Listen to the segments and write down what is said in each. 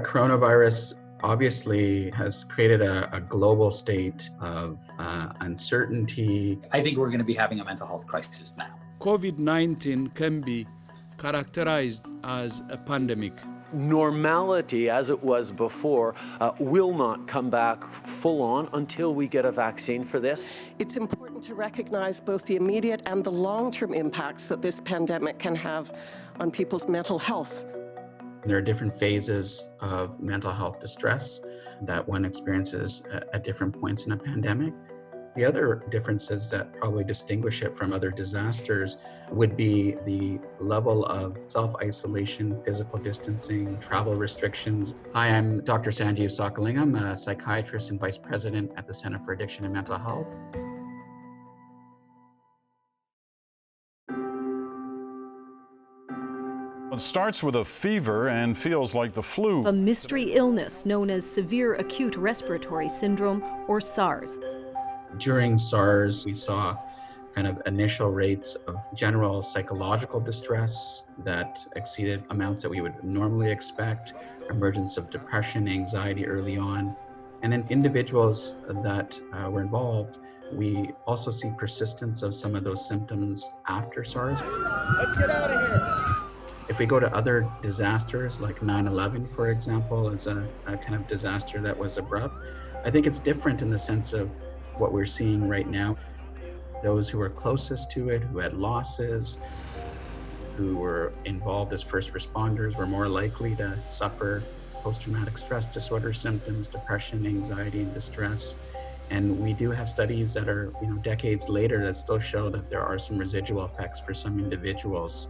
Coronavirus obviously has created a global state of uncertainty. I think we're going to be having a mental health crisis now. COVID-19 can be characterized as a pandemic. Normality, as it was before, will not come back full on until we get a vaccine for this. It's important to recognize both the immediate and the long-term impacts that this pandemic can have on people's mental health. There are different phases of mental health distress that one experiences at different points in a pandemic. The other differences that probably distinguish it from other disasters would be the level of self-isolation, physical distancing, travel restrictions. Hi, I'm Dr. Sanjeev Sokalingam. I'm a psychiatrist and vice president at the Center for Addiction and Mental Health. It starts with a fever and feels like the flu. A mystery illness known as severe acute respiratory syndrome, or SARS. During SARS, we saw kind of initial rates of general psychological distress that exceeded amounts that we would normally expect, emergence of depression, anxiety early on. And in individuals that were involved, we also see persistence of some of those symptoms after SARS. Let's get out of here. If we go to other disasters like 9/11, for example, as a kind of disaster that was abrupt, I think it's different in the sense of what we're seeing right now. Those who were closest to it, who had losses, who were involved as first responders were more likely to suffer post-traumatic stress disorder symptoms, depression, anxiety, and distress. And we do have studies that are, decades later that still show that there are some residual effects for some individuals.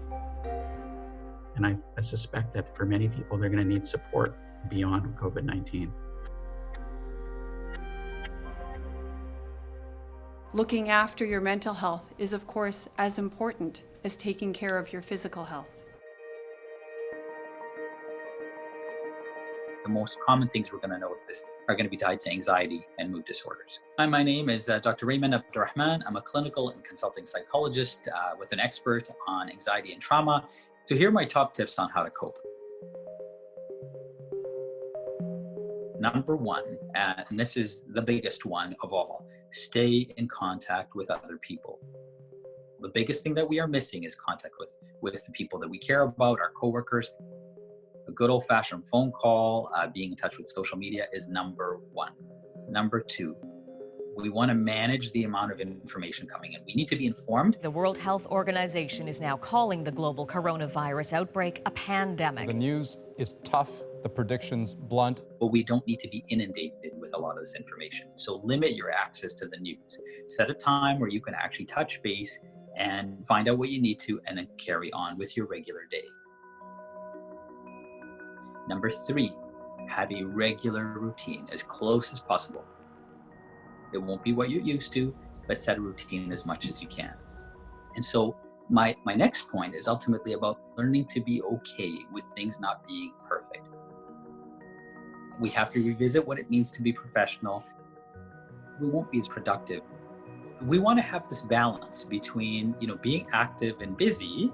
And I suspect that for many people, they're going to need support beyond COVID-19. Looking after your mental health is, of course, as important as taking care of your physical health. The most common things we're going to notice are going to be tied to anxiety and mood disorders. Hi, my name is Dr. Raymond Abdurrahman. I'm a clinical and consulting psychologist with an expert on anxiety and trauma. So here are my top tips on how to cope. Number one, and this is the biggest one of all, stay in contact with other people. The biggest thing that we are missing is contact with the people that we care about, our coworkers. A good old-fashioned phone call, being in touch with social media is number one. Number two, we want to manage the amount of information coming in. We need to be informed. The World Health Organization is now calling the global coronavirus outbreak a pandemic. The news is tough, the predictions blunt. But we don't need to be inundated with a lot of this information. So limit your access to the news. Set a time where you can actually touch base and find out what you need to, and then carry on with your regular day. Number three, have a regular routine as close as possible. It won't be what you're used to, but set a routine as much as you can. And so my next point is ultimately about learning to be okay with things not being perfect. We have to revisit what it means to be professional. We won't be as productive. We want to have this balance between, being active and busy,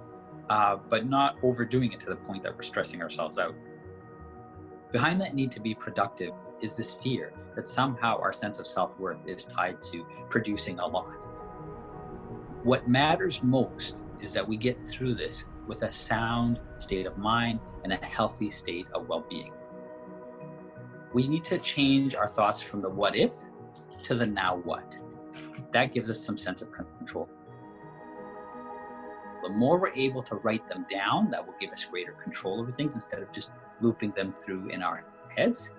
but not overdoing it to the point that we're stressing ourselves out. Behind that need to be productive is this fear that somehow our sense of self-worth is tied to producing a lot. What matters most is that we get through this with a sound state of mind and a healthy state of well-being. We need to change our thoughts from the what if to the now what. That gives us some sense of control. The more we're able to write them down, that will give us greater control over things instead of just looping them through in our heads.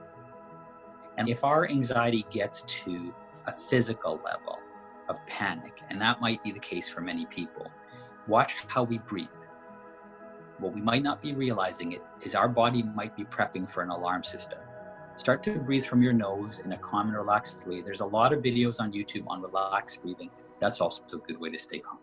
And if our anxiety gets to a physical level of panic, and that might be the case for many people, watch how we breathe. What we might not be realizing is our body might be prepping for an alarm system. Start to breathe from your nose in a calm and relaxed way. There's a lot of videos on YouTube on relaxed breathing. That's also a good way to stay calm.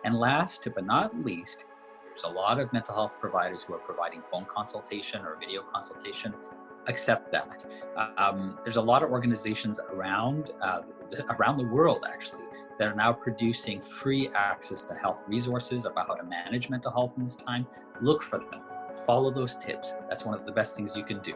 And last but not least, there's a lot of mental health providers who are providing phone consultation or video consultation. accept that. There's a lot of organizations around the world, actually, that are now producing free access to health resources about how to manage mental health in this time. Look for them. Follow those tips. That's one of the best things you can do.